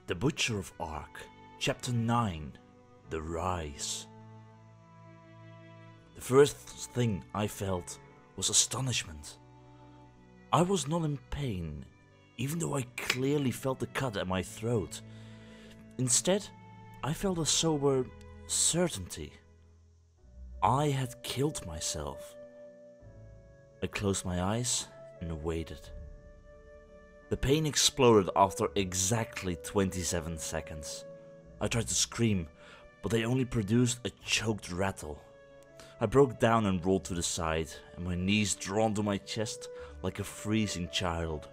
The Butcher of Ark, Chapter 9, The Rise. The first thing I felt was astonishment. I was not in pain, even though I clearly felt the cut at my throat. Instead, I felt a sober certainty. I had killed myself. I closed my eyes and waited. The pain exploded after exactly 27 seconds. I tried to scream, but they only produced a choked rattle. I broke down and rolled to the side, and my knees drawn to my chest like a freezing child.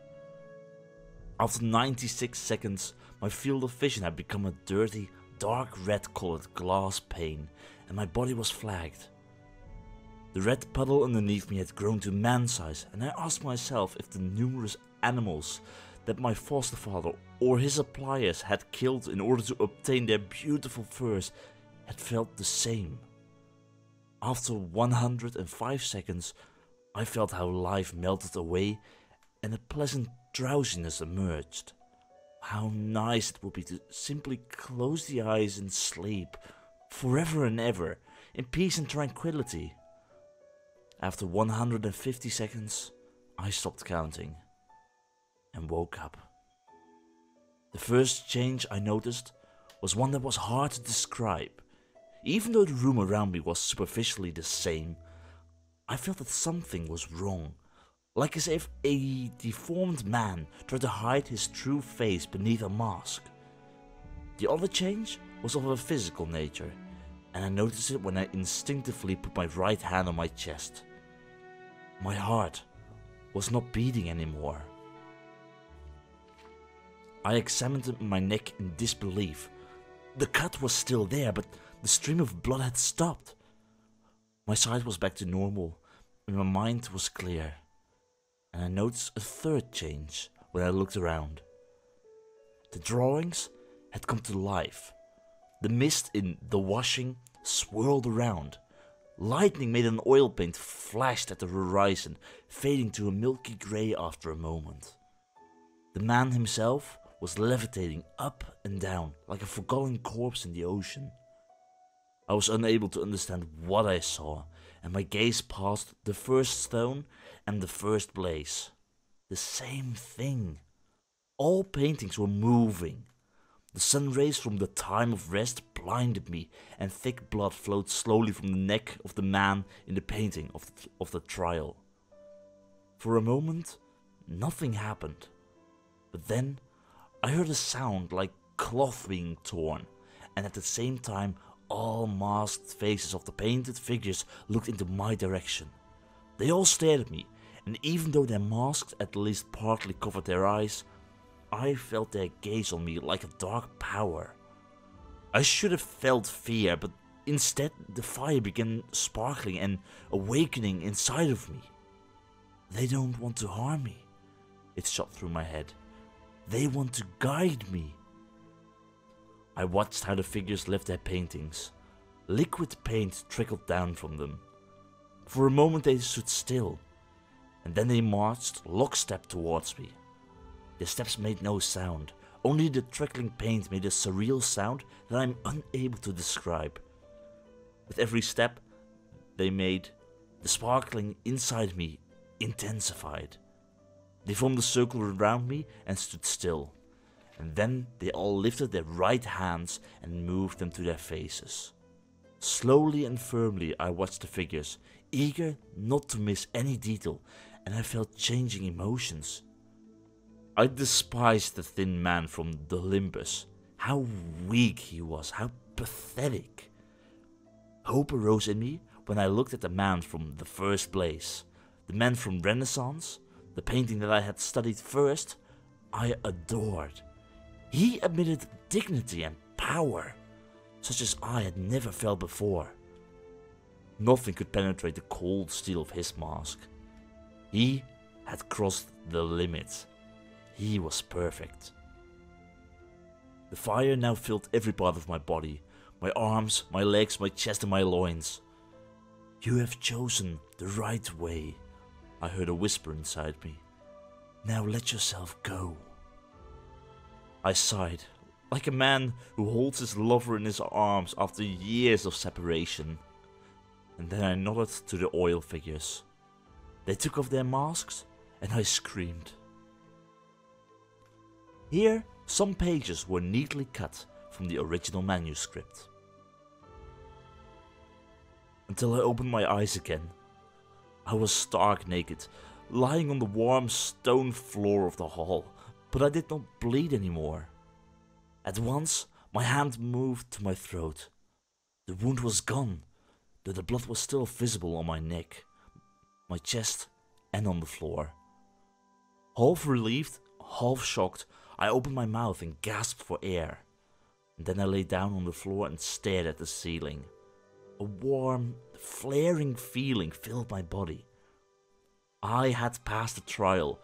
After 96 seconds, my field of vision had become a dirty, dark red colored glass pane, and my body was flagged. The red puddle underneath me had grown to man size, and I asked myself if the numerous animals that my foster father or his suppliers had killed in order to obtain their beautiful furs had felt the same. After 105 seconds, I felt how life melted away and a pleasant drowsiness emerged. How nice it would be to simply close the eyes and sleep, forever and ever, in peace and tranquility. After 150 seconds, I stopped counting and woke up. The first change I noticed was one that was hard to describe. Even though the room around me was superficially the same, I felt that something was wrong, like as if a deformed man tried to hide his true face beneath a mask. The other change was of a physical nature, and I noticed it when I instinctively put my right hand on my chest. My heart was not beating anymore. I examined my neck in disbelief. The cut was still there, but the stream of blood had stopped. My sight was back to normal, and my mind was clear. And I noticed a third change when I looked around. The drawings had come to life. The mist in the washing swirled around. Lightning made an oil paint flashed at the horizon, fading to a milky grey after a moment. The man himself was levitating up and down like a forgotten corpse in the ocean. I was unable to understand what I saw, and my gaze passed the first stone and the first blaze. The same thing. All paintings were moving. The sun rays from the time of rest blinded me, and thick blood flowed slowly from the neck of the man in the painting of the trial. For a moment, nothing happened. But then, I heard a sound like cloth being torn, and at the same time, all masked faces of the painted figures looked into my direction. They all stared at me, and even though their masks at least partly covered their eyes, I felt their gaze on me like a dark power. I should have felt fear, but instead the fire began sparkling and awakening inside of me. They don't want to harm me, it shot through my head. They want to guide me. I watched how the figures left their paintings. Liquid paint trickled down from them. For a moment they stood still, and then they marched lockstep towards me. Their steps made no sound, only the trickling paint made a surreal sound that I am unable to describe. With every step they made, the sparkling inside me intensified. They formed a circle around me and stood still, and then they all lifted their right hands and moved them to their faces. Slowly and firmly I watched the figures, eager not to miss any detail, and I felt changing emotions. I despised the thin man from the Olympus. How weak he was, how pathetic. Hope arose in me when I looked at the man from the first place, the man from Renaissance, the painting that I had studied first. I adored. He emitted dignity and power, such as I had never felt before. Nothing could penetrate the cold steel of his mask. He had crossed the limit. He was perfect. The fire now filled every part of my body, my arms, my legs, my chest and my loins. "You have chosen the right way," I heard a whisper inside me. "Now let yourself go." I sighed, like a man who holds his lover in his arms after years of separation. And then I nodded to the oil figures. They took off their masks, and I screamed. Here, some pages were neatly cut from the original manuscript. Until I opened my eyes again, I was stark naked, lying on the warm stone floor of the hall, but I did not bleed anymore. At once, my hand moved to my throat. The wound was gone, though the blood was still visible on my neck, my chest, and on the floor. Half relieved, half shocked, I opened my mouth and gasped for air. And then I lay down on the floor and stared at the ceiling. A warm, flaring feeling filled my body. I had passed the trial.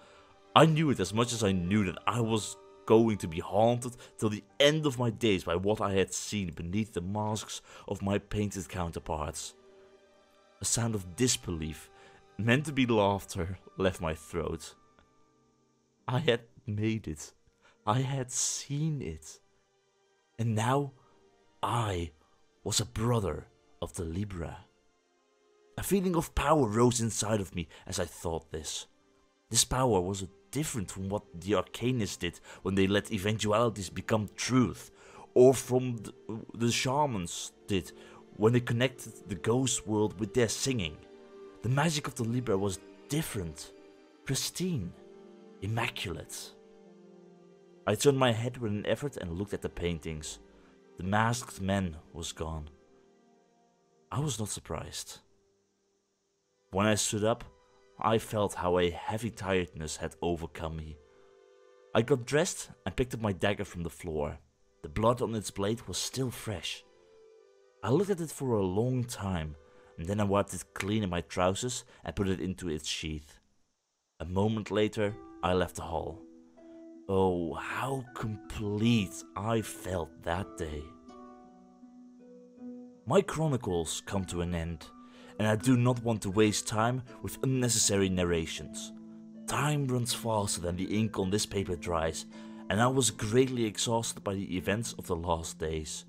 I knew it as much as I knew that I was going to be haunted till the end of my days by what I had seen beneath the masks of my painted counterparts. A sound of disbelief, meant to be laughter, left my throat. I had made it. I had seen it. And now I was a brother of the Libra. A feeling of power rose inside of me as I thought this. This power was different from what the Arcanists did when they let eventualities become truth, or from the shamans did when they connected the ghost world with their singing. The magic of the Libra was different, pristine, immaculate. I turned my head with an effort and looked at the paintings. The masked man was gone. I was not surprised. When I stood up, I felt how a heavy tiredness had overcome me. I got dressed and picked up my dagger from the floor. The blood on its blade was still fresh. I looked at it for a long time, and then I wiped it clean in my trousers and put it into its sheath. A moment later, I left the hall. Oh, how complete I felt that day. My chronicles come to an end, and I do not want to waste time with unnecessary narrations. Time runs faster than the ink on this paper dries, and I was greatly exhausted by the events of the last days.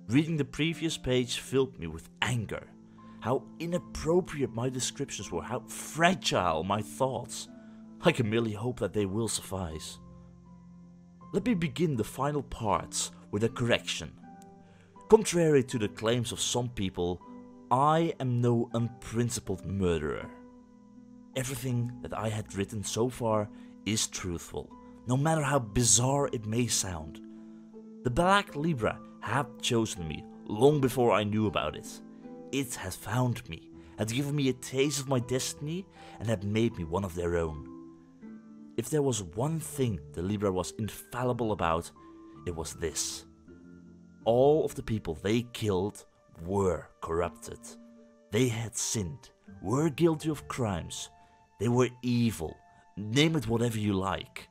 Reading the previous page filled me with anger. How inappropriate my descriptions were, how fragile my thoughts. I can merely hope that they will suffice. Let me begin the final parts with a correction. Contrary to the claims of some people, I am no unprincipled murderer. Everything that I had written so far is truthful, no matter how bizarre it may sound. The Black Libra had chosen me long before I knew about it. It had found me, had given me a taste of my destiny, and had made me one of their own. If there was one thing the Libra was infallible about, it was this. All of the people they killed were corrupted. They had sinned, were guilty of crimes. They were evil, name it whatever you like.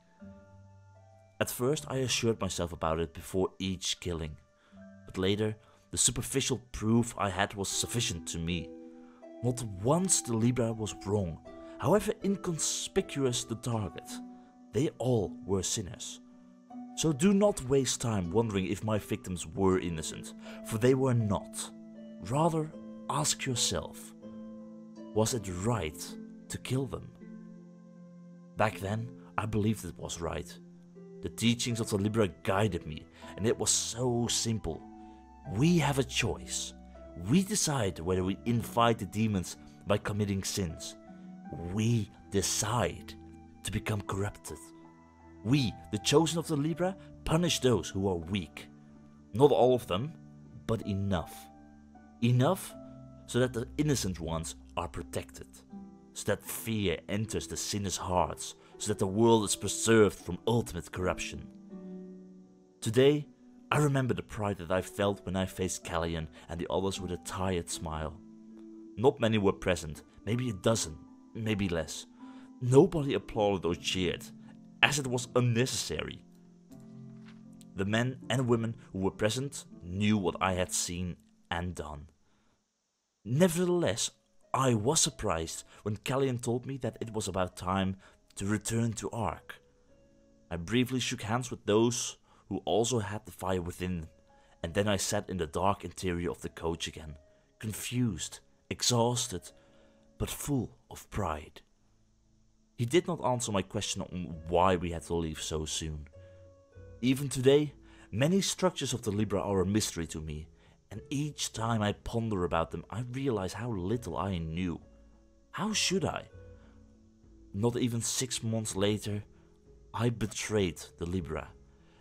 At first I assured myself about it before each killing, but later the superficial proof I had was sufficient to me. Not once the Libra was wrong, however inconspicuous the target. They all were sinners. So do not waste time wondering if my victims were innocent, for they were not. Rather, ask yourself, was it right to kill them? Back then, I believed it was right. The teachings of the Libra guided me, and it was so simple. We have a choice. We decide whether we invite the demons by committing sins. We decide to become corrupted. We, the chosen of the Libra, punish those who are weak. Not all of them, but enough. Enough so that the innocent ones are protected. So that fear enters the sinners' hearts, so that the world is preserved from ultimate corruption. Today, I remember the pride that I felt when I faced Callian and the others with a tired smile. Not many were present, maybe a dozen, maybe less. Nobody applauded or cheered, as it was unnecessary. The men and women who were present knew what I had seen and done. Nevertheless, I was surprised when Callian told me that it was about time to return to Ark. I briefly shook hands with those who also had the fire within, and then I sat in the dark interior of the coach again, confused, exhausted, but full of pride. He did not answer my question on why we had to leave so soon. Even today, many structures of the Libra are a mystery to me, and each time I ponder about them, I realize how little I knew. How should I? Not even 6 months later, I betrayed the Libra,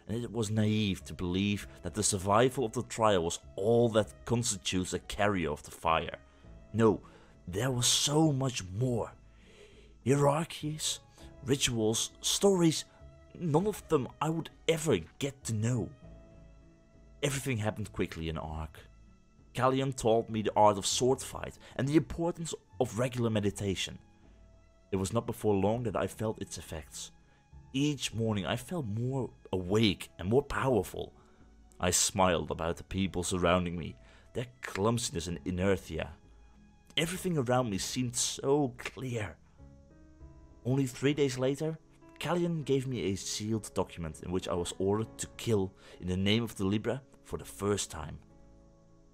and it was naive to believe that the survival of the trial was all that constitutes a carrier of the fire. No, there was so much more. Hierarchies, rituals, stories, none of them I would ever get to know. Everything happened quickly in Ark. Callion taught me the art of sword fight and the importance of regular meditation. It was not before long that I felt its effects. Each morning I felt more awake and more powerful. I smiled about the people surrounding me, their clumsiness and inertia. Everything around me seemed so clear. Only 3 days later, Callion gave me a sealed document in which I was ordered to kill in the name of the Libra for the first time.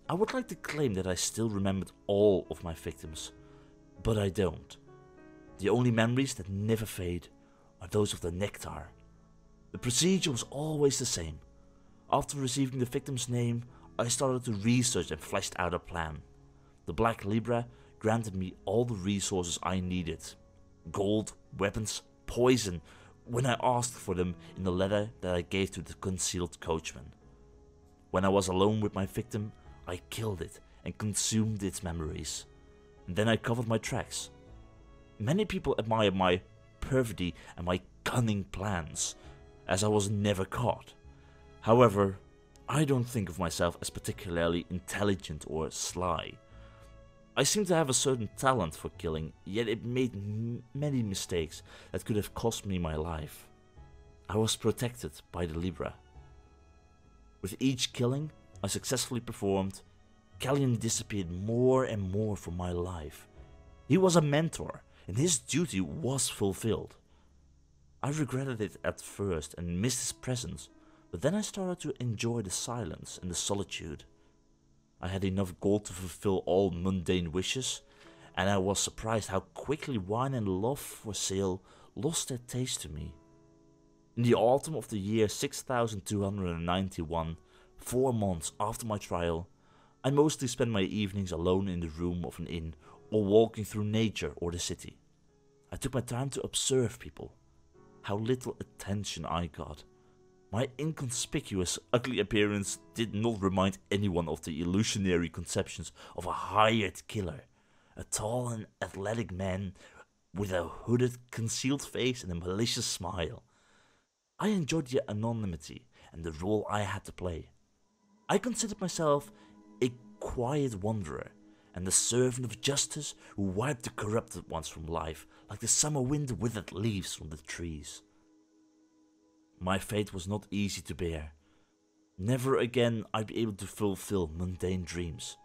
I would like to claim that I still remembered all of my victims, but I don't. The only memories that never fade are those of the nectar. The procedure was always the same. After receiving the victim's name, I started to research and fleshed out a plan. The Black Libra granted me all the resources I needed. Gold, weapons, poison, when I asked for them in the letter that I gave to the concealed coachman. When I was alone with my victim, I killed it and consumed its memories. And then I covered my tracks. Many people admire my perfidy and my cunning plans, as I was never caught. However, I don't think of myself as particularly intelligent or sly. I seem to have a certain talent for killing, yet it made many mistakes that could have cost me my life. I was protected by the Libra. With each killing I successfully performed, Callion disappeared more and more from my life. He was a mentor, and his duty was fulfilled. I regretted it at first and missed his presence, but then I started to enjoy the silence and the solitude. I had enough gold to fulfill all mundane wishes, and I was surprised how quickly wine and love for sale lost their taste to me. In the autumn of the year 6291, 4 months after my trial, I mostly spent my evenings alone in the room of an inn or walking through nature or the city. I took my time to observe people. How little attention I got. My inconspicuous, ugly appearance did not remind anyone of the illusionary conceptions of a hired killer, a tall and athletic man with a hooded, concealed face and a malicious smile. I enjoyed the anonymity and the role I had to play. I considered myself a quiet wanderer and the servant of justice who wiped the corrupted ones from life like the summer wind withered leaves from the trees. My fate was not easy to bear. Never again I'd be able to fulfill mundane dreams.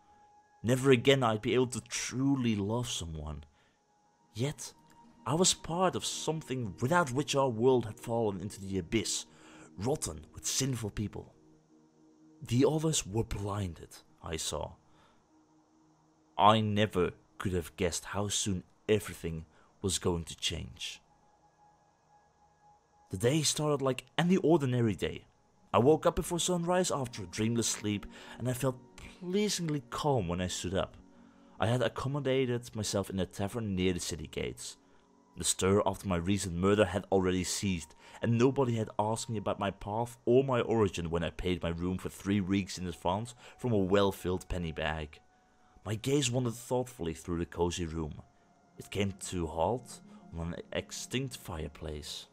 Never again I'd be able to truly love someone. Yet, I was part of something without which our world had fallen into the abyss, rotten with sinful people. The others were blinded, I saw. I never could have guessed how soon everything was going to change. The day started like any ordinary day. I woke up before sunrise after a dreamless sleep, and I felt pleasingly calm when I stood up. I had accommodated myself in a tavern near the city gates. The stir after my recent murder had already ceased, and nobody had asked me about my path or my origin when I paid my room for 3 weeks in advance from a well-filled penny bag. My gaze wandered thoughtfully through the cozy room. It came to a halt on an extinct fireplace.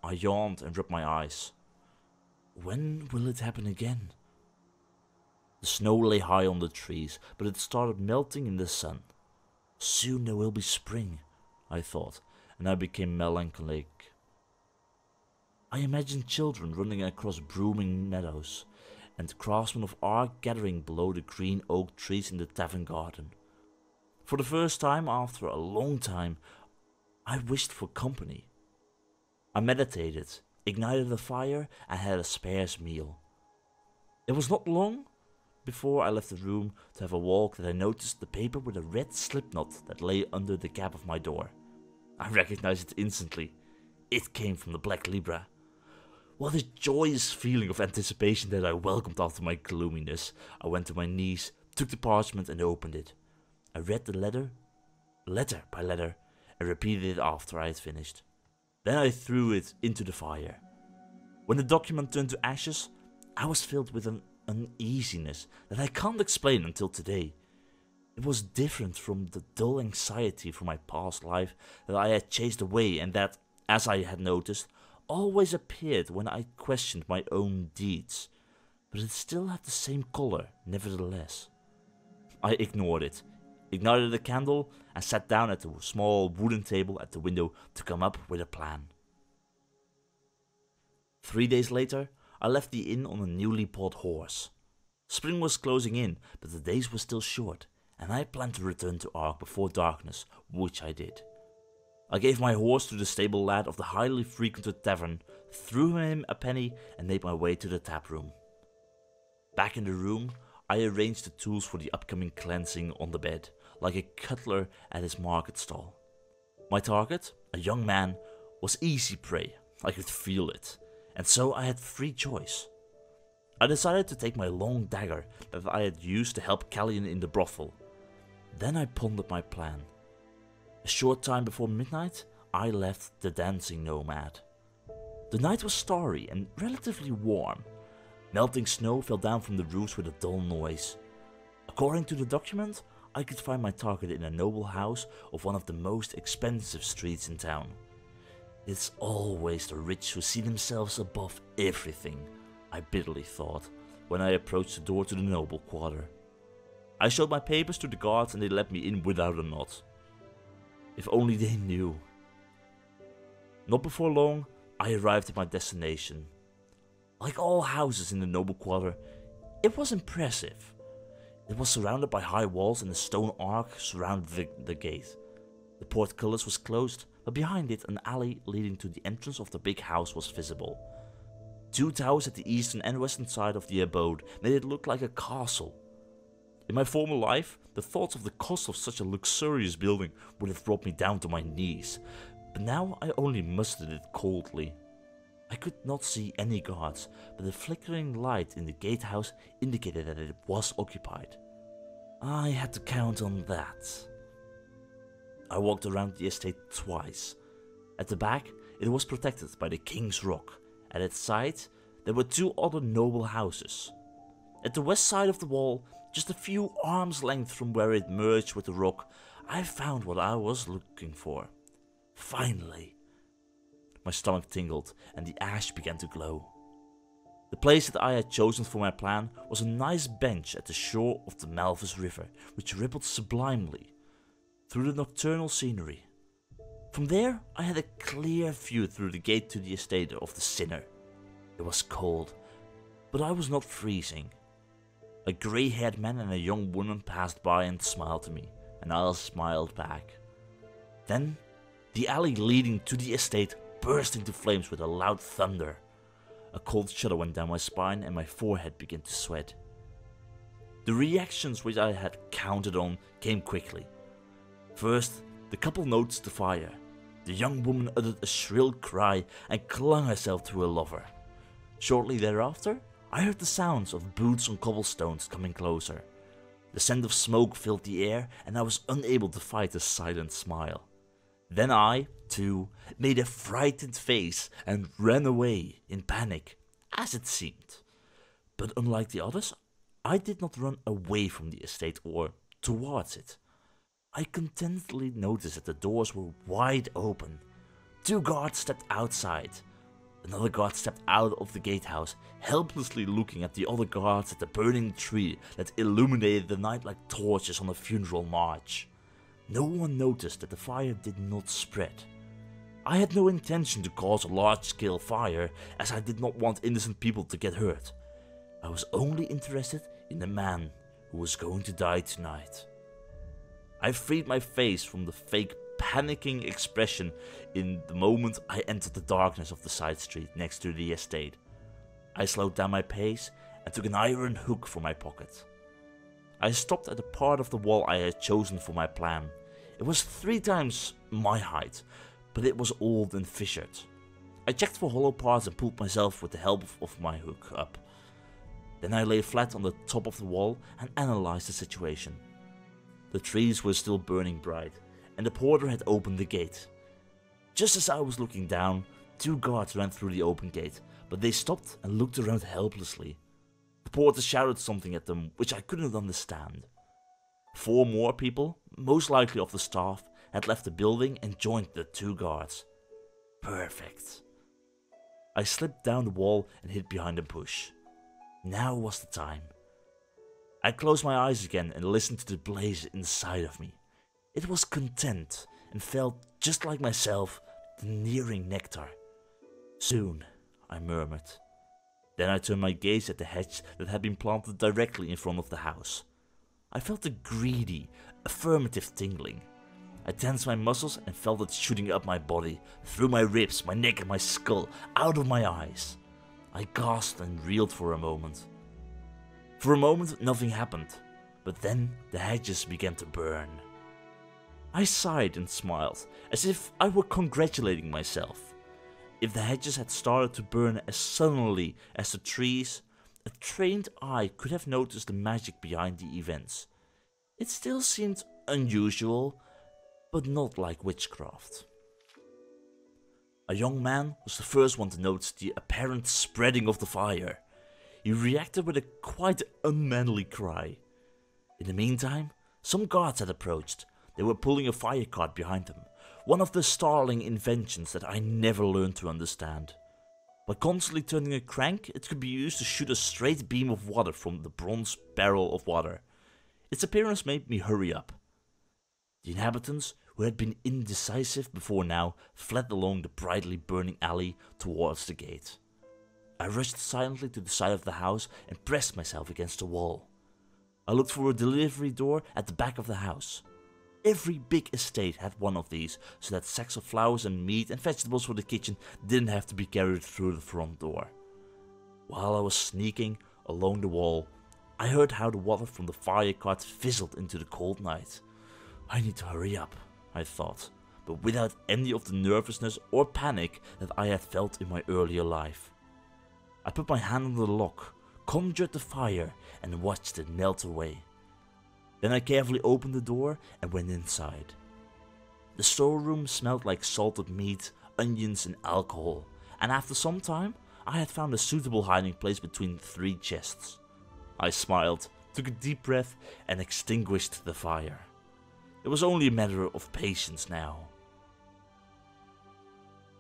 I yawned and rubbed my eyes. When will it happen again? The snow lay high on the trees, but it started melting in the sun. Soon there will be spring, I thought, and I became melancholic. I imagined children running across blooming meadows, and craftsmen of art gathering below the green oak trees in the tavern garden. For the first time after a long time, I wished for company. I meditated ignited the fire, and had a sparse meal. It was not long before I left the room to have a walk that I noticed the paper with a red slipknot that lay under the gap of my door. I recognized it instantly. It came from the Black Libra. What a joyous feeling of anticipation that I welcomed after my gloominess. I went to my knees, took the parchment and opened it. I read the letter by letter, and repeated it after I had finished. Then I threw it into the fire. When the document turned to ashes, I was filled with an uneasiness that I can't explain until today. It was different from the dull anxiety for my past life that I had chased away and that, as I had noticed, always appeared when I questioned my own deeds. But it still had the same color, nevertheless. I ignored it, ignited the candle, and sat down at the small wooden table at the window to come up with a plan. 3 days later, I left the inn on a newly bought horse. Spring was closing in, but the days were still short, and I planned to return to Ark before darkness, which I did. I gave my horse to the stable lad of the highly frequented tavern, threw him a penny, and made my way to the tap room. Back in the room, I arranged the tools for the upcoming cleansing on the bed, like a cutler at his market stall. My target, a young man, was easy prey. I could feel it, and so I had free choice. I decided to take my long dagger that I had used to help Callion in the brothel. Then I pondered my plan. A short time before midnight, I left the Dancing Nomad. The night was starry and relatively warm. Melting snow fell down from the roofs with a dull noise. According to the document, I could find my target in a noble house of one of the most expensive streets in town. It's always the rich who see themselves above everything, I bitterly thought, when I approached the door to the noble quarter. I showed my papers to the guards and they let me in without a nod. If only they knew. Not before long, I arrived at my destination. Like all houses in the noble quarter, it was impressive. It was surrounded by high walls and a stone arch surrounded the gate. The portcullis was closed, but behind it an alley leading to the entrance of the big house was visible. 2 towers at the eastern and western side of the abode made it look like a castle. In my former life, the thoughts of the cost of such a luxurious building would have brought me down to my knees, but now I only mustered it coldly. I could not see any guards, but the flickering light in the gatehouse indicated that it was occupied. I had to count on that. I walked around the estate twice. At the back, it was protected by the King's Rock. At its side, there were 2 other noble houses. At the west side of the wall, just a few arms' length from where it merged with the rock, I found what I was looking for. Finally. My stomach tingled and the ash began to glow. The place that I had chosen for my plan was a nice bench at the shore of the Malvis River, which rippled sublimely through the nocturnal scenery. From there, I had a clear view through the gate to the estate of the Sinner. It was cold, but I was not freezing. A grey-haired man and a young woman passed by and smiled to me, and I smiled back. Then, the alley leading to the estate burst into flames with a loud thunder. A cold shudder went down my spine and my forehead began to sweat. The reactions which I had counted on came quickly. First, the couple noticed the fire. The young woman uttered a shrill cry and clung herself to her lover. Shortly thereafter, I heard the sounds of boots on cobblestones coming closer. The scent of smoke filled the air and I was unable to fight a silent smile. Then I, too, made a frightened face and ran away in panic, as it seemed. But unlike the others, I did not run away from the estate or towards it. I contentedly noticed that the doors were wide open. 2 guards stepped outside. Another guard stepped out of the gatehouse, helplessly looking at the other guards at the burning tree that illuminated the night like torches on a funeral march. No one noticed that the fire did not spread. I had no intention to cause a large-scale fire, as I did not want innocent people to get hurt. I was only interested in the man who was going to die tonight. I freed my face from the fake panicking expression in the moment I entered the darkness of the side street next to the estate. I slowed down my pace and took an iron hook from my pocket. I stopped at a part of the wall I had chosen for my plan. It was 3 times my height, but it was old and fissured. I checked for hollow parts and pulled myself with the help of my hook up. Then I lay flat on the top of the wall and analyzed the situation. The trees were still burning bright, and the porter had opened the gate. Just as I was looking down, 2 guards ran through the open gate, but they stopped and looked around helplessly. The porter shouted something at them, which I couldn't understand. 4 more people, most likely of the staff, had left the building and joined the 2 guards. Perfect. I slipped down the wall and hid behind a bush. Now was the time. I closed my eyes again and listened to the blaze inside of me. It was content and felt just like myself, the nearing nectar. Soon, I murmured. Then I turned my gaze at the hedge that had been planted directly in front of the house. I felt a greedy, affirmative tingling. I tensed my muscles and felt it shooting up my body, through my ribs, my neck and my skull, out of my eyes. I gasped and reeled for a moment. For a moment nothing happened, but then the hedges began to burn. I sighed and smiled, as if I were congratulating myself. If the hedges had started to burn as suddenly as the trees, a trained eye could have noticed the magic behind the events. It still seemed unusual, but not like witchcraft. A young man was the first one to notice the apparent spreading of the fire. He reacted with a quite unmanly cry. In the meantime, some guards had approached. They were pulling a fire cart behind them, one of the startling inventions that I never learned to understand. By constantly turning a crank, it could be used to shoot a straight beam of water from the bronze barrel of water. Its appearance made me hurry up. The inhabitants, who had been indecisive before now, fled along the brightly burning alley towards the gate. I rushed silently to the side of the house and pressed myself against the wall. I looked for a delivery door at the back of the house. Every big estate had one of these, so that sacks of flowers and meat and vegetables for the kitchen didn't have to be carried through the front door. While I was sneaking along the wall, I heard how the water from the fire cart fizzled into the cold night. I need to hurry up, I thought, but without any of the nervousness or panic that I had felt in my earlier life. I put my hand on the lock, conjured the fire, and watched it melt away. Then I carefully opened the door and went inside. The storeroom smelled like salted meat, onions and alcohol, and after some time I had found a suitable hiding place between 3 chests. I smiled, took a deep breath and extinguished the fire. It was only a matter of patience now.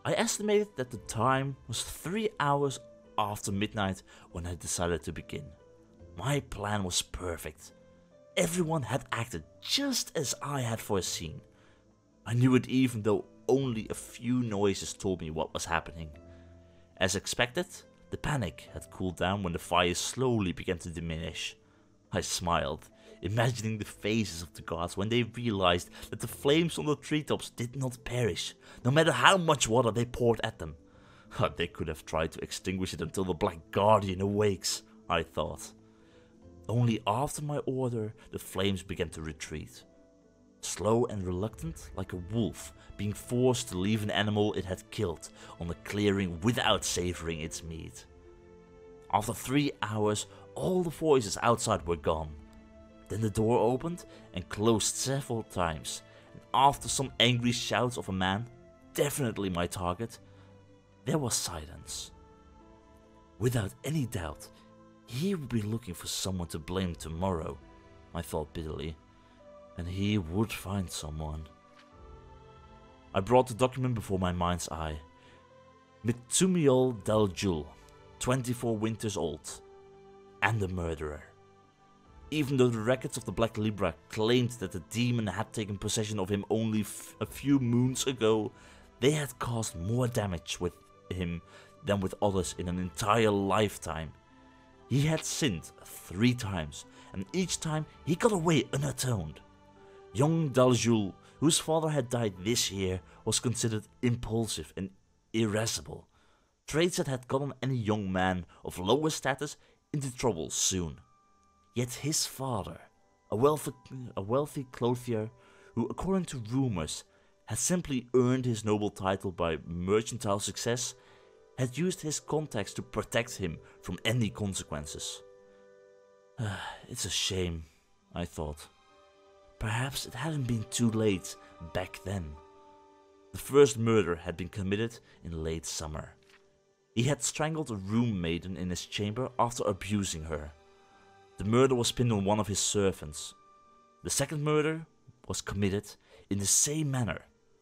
I estimated that the time was 3 hours after midnight when I decided to begin. My plan was perfect. Everyone had acted just as I had foreseen. I knew it even though only a few noises told me what was happening. As expected, the panic had cooled down when the fire slowly began to diminish. I smiled, imagining the faces of the guards when they realized that the flames on the treetops did not perish, no matter how much water they poured at them. They could have tried to extinguish it until the Black Guardian awakes, I thought. Only after my order, the flames began to retreat. Slow and reluctant, like a wolf being forced to leave an animal it had killed on a clearing without savoring its meat. After 3 hours, all the voices outside were gone. Then the door opened and closed several times, and after some angry shouts of a man, definitely my target, there was silence. Without any doubt, he would be looking for someone to blame tomorrow, I thought bitterly, and he would find someone. I brought the document before my mind's eye. Mitsumiel Daljul, 24 winters old, and a murderer. Even though the records of the Black Libra claimed that the demon had taken possession of him only a few moons ago, they had caused more damage with him than with others in an entire lifetime. He had sinned 3 times, and each time he got away unatoned. Young Daljul, whose father had died this year, was considered impulsive and irascible, traits that had gotten any young man of lower status into trouble soon. Yet his father, a wealthy clothier who, according to rumors, had simply earned his noble title by mercantile success, had used his contacts to protect him from any consequences. It's a shame, I thought. Perhaps it hadn't been too late back then. The first murder had been committed in late summer. He had strangled a room maiden in his chamber after abusing her. The murder was pinned on one of his servants. The second murder was committed in the same manner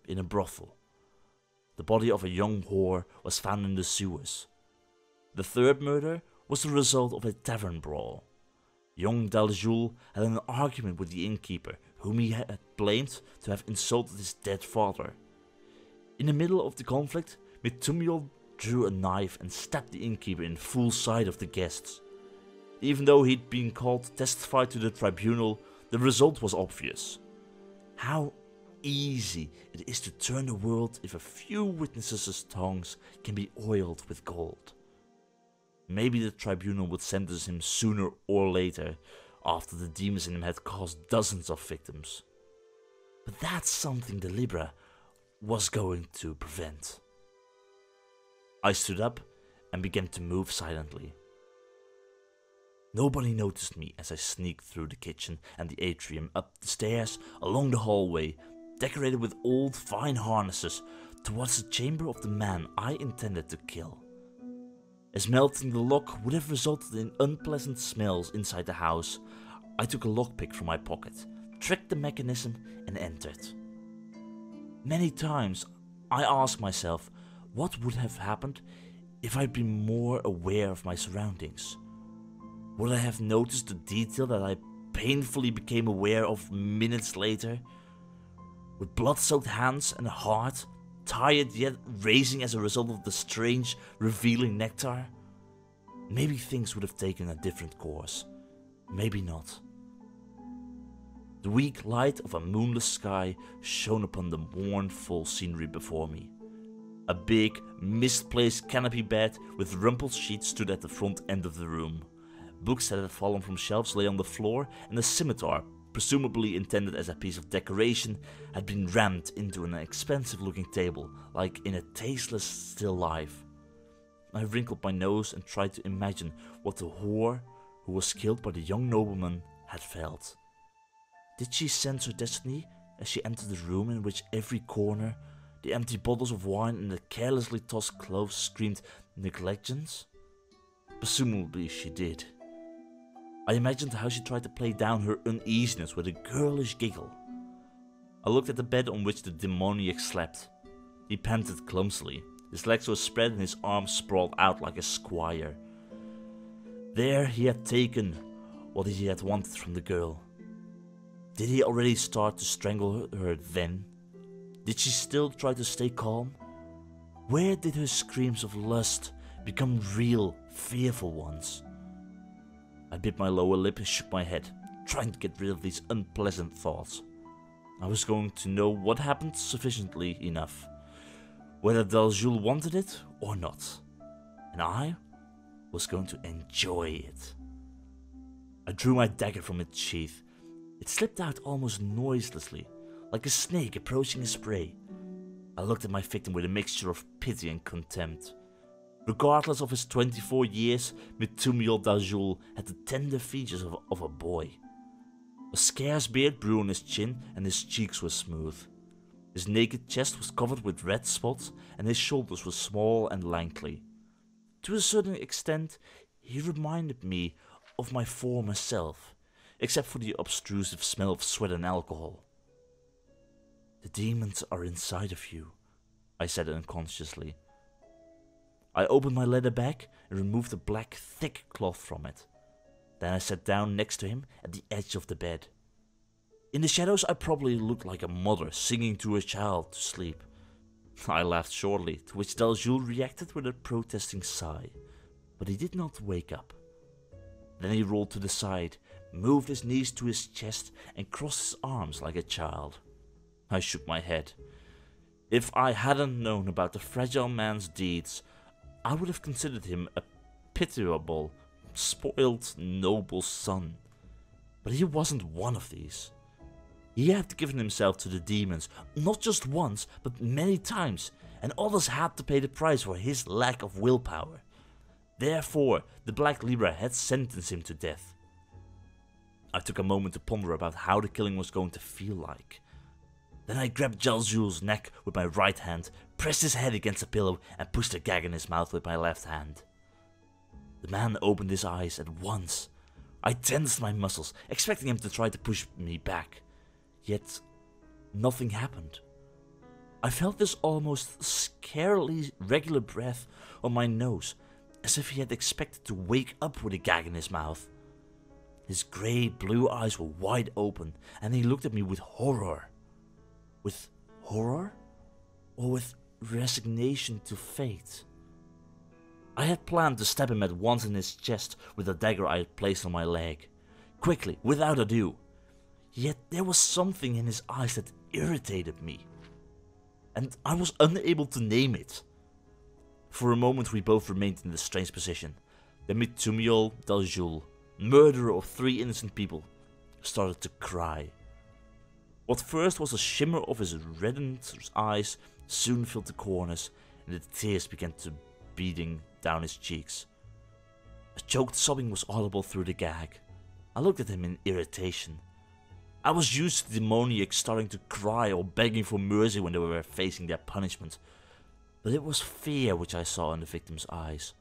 in a brothel. The body of a young whore was found in the sewers. The third murder was the result of a tavern brawl. Young Daljoul had an argument with the innkeeper, whom he had blamed to have insulted his dead father. In the middle of the conflict, Mitumiol drew a knife and stabbed the innkeeper in full sight of the guests. Even though he'd been called to testify to the tribunal, the result was obvious. How easy it is to turn the world if a few witnesses' tongues can be oiled with gold. Maybe the tribunal would sentence him sooner or later, after the demons in him had caused dozens of victims. But that's something the Libra was going to prevent. I stood up and began to move silently. Nobody noticed me as I sneaked through the kitchen and the atrium, up the stairs, along the hallway, decorated with old fine harnesses, towards the chamber of the man I intended to kill. As melting the lock would have resulted in unpleasant smells inside the house, I took a lockpick from my pocket, tricked the mechanism and entered. Many times I asked myself what would have happened if I'd been more aware of my surroundings. Would I have noticed the detail that I painfully became aware of minutes later? With blood-soaked hands and a heart, tired yet racing as a result of the strange, revealing nectar? Maybe things would have taken a different course. Maybe not. The weak light of a moonless sky shone upon the mournful scenery before me. A big, misplaced canopy bed with rumpled sheets stood at the front end of the room. Books that had fallen from shelves lay on the floor, and a scimitar, presumably intended as a piece of decoration, had been rammed into an expensive-looking table, like in a tasteless still life. I wrinkled my nose and tried to imagine what the whore who was killed by the young nobleman had felt. Did she sense her destiny as she entered the room in which every corner, the empty bottles of wine and the carelessly tossed clothes screamed negligence? Presumably she did. I imagined how she tried to play down her uneasiness with a girlish giggle. I looked at the bed on which the demoniac slept. He panted clumsily. His legs were spread and his arms sprawled out like a squire. There he had taken what he had wanted from the girl. Did he already start to strangle her then? Did she still try to stay calm? Where did her screams of lust become real, fearful ones? I bit my lower lip and shook my head, trying to get rid of these unpleasant thoughts. I was going to know what happened sufficiently enough, whether Daljoul wanted it or not, and I was going to enjoy it. I drew my dagger from its sheath. It slipped out almost noiselessly, like a snake approaching its prey. I looked at my victim with a mixture of pity and contempt. Regardless of his 24 years, Mitumiol Daljoul had the tender features of a boy. A scarce beard grew on his chin and his cheeks were smooth. His naked chest was covered with red spots and his shoulders were small and lanky. To a certain extent, he reminded me of my former self, except for the obtrusive smell of sweat and alcohol. "The demons are inside of you," I said unconsciously. I opened my leather bag and removed the black, thick cloth from it. Then I sat down next to him at the edge of the bed. In the shadows I probably looked like a mother singing to her child to sleep. I laughed shortly, to which Daljoul reacted with a protesting sigh, but he did not wake up. Then he rolled to the side, moved his knees to his chest and crossed his arms like a child. I shook my head. If I hadn't known about the fragile man's deeds, I would have considered him a pitiable, spoiled, noble son. But he wasn't one of these. He had given himself to the demons, not just once, but many times, and others had to pay the price for his lack of willpower. Therefore, the Black Libra had sentenced him to death. I took a moment to ponder about how the killing was going to feel like. Then I grabbed Jalzul's neck with my right hand, pressed his head against a pillow, and pushed a gag in his mouth with my left hand. The man opened his eyes at once. I tensed my muscles, expecting him to try to push me back. Yet, nothing happened. I felt this almost scarily regular breath on my nose, as if he had expected to wake up with a gag in his mouth. His grey-blue eyes were wide open, and he looked at me with horror. With horror? Or with resignation to fate? I had planned to stab him at once in his chest with the dagger I had placed on my leg. Quickly, without ado. Yet there was something in his eyes that irritated me. And I was unable to name it. For a moment we both remained in this strange position. Then Mitumiol Daljul, murderer of 3 innocent people, started to cry. What first was a shimmer of his reddened eyes soon filled the corners, and the tears began to beading down his cheeks. A choked sobbing was audible through the gag. I looked at him in irritation. I was used to demoniacs starting to cry or begging for mercy when they were facing their punishment, but it was fear which I saw in the victim's eyes,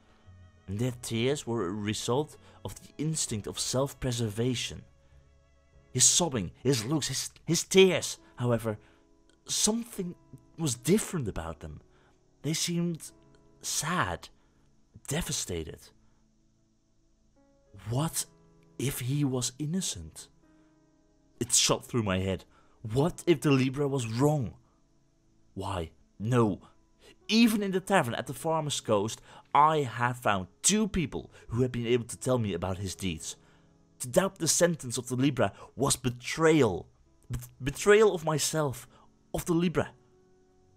and their tears were a result of the instinct of self-preservation. His sobbing, his looks, his tears, however, something was different about them. They seemed sad, devastated. What if he was innocent? It shot through my head. What if the Libra was wrong? Why, no. Even in the tavern at the Farmer's Coast, I had found 2 people who had been able to tell me about his deeds. To doubt the sentence of the Libra was betrayal. Betrayal of myself, of the Libra,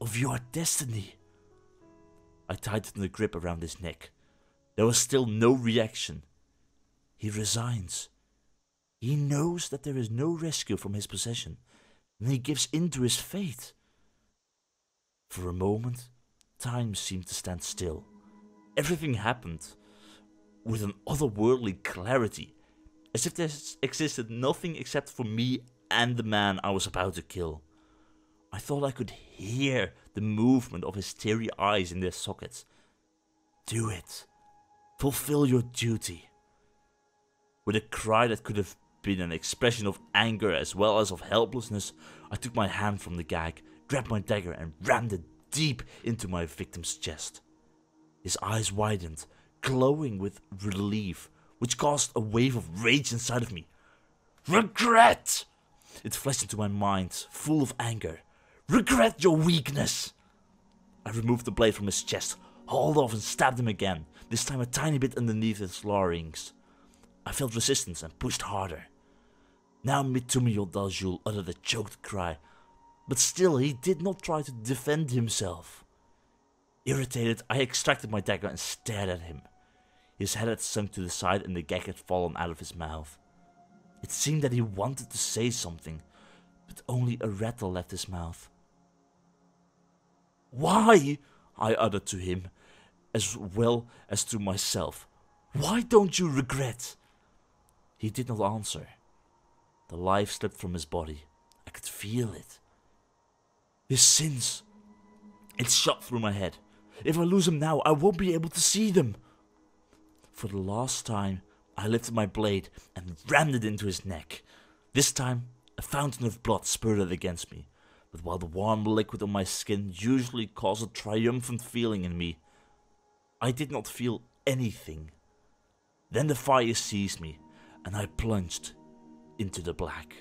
of your destiny. I tightened the grip around his neck. There was still no reaction. He resigns. He knows that there is no rescue from his possession, and he gives in to his fate. For a moment, time seemed to stand still. Everything happened with an otherworldly clarity, as if there existed nothing except for me and the man I was about to kill. I thought I could hear the movement of his teary eyes in their sockets. Do it. Fulfill your duty. With a cry that could have been an expression of anger as well as of helplessness, I took my hand from the gag, grabbed my dagger and rammed it deep into my victim's chest. His eyes widened, glowing with relief, which caused a wave of rage inside of me. Regret! It flashed into my mind, full of anger. Regret your weakness! I removed the blade from his chest, hauled off and stabbed him again, this time a tiny bit underneath his larynx. I felt resistance and pushed harder. Now Mitumiol Daljul uttered a choked cry, but still he did not try to defend himself. Irritated, I extracted my dagger and stared at him. His head had sunk to the side and the gag had fallen out of his mouth. It seemed that he wanted to say something, but only a rattle left his mouth. Why? I uttered to him, as well as to myself. Why don't you regret? He did not answer. The life slipped from his body. I could feel it. His sins. It shot through my head. If I lose him now, I won't be able to see them. For the last time, I lifted my blade and rammed it into his neck. This time, a fountain of blood spurted against me. But while the warm liquid on my skin usually caused a triumphant feeling in me, I did not feel anything. Then the fire seized me, and I plunged into the black.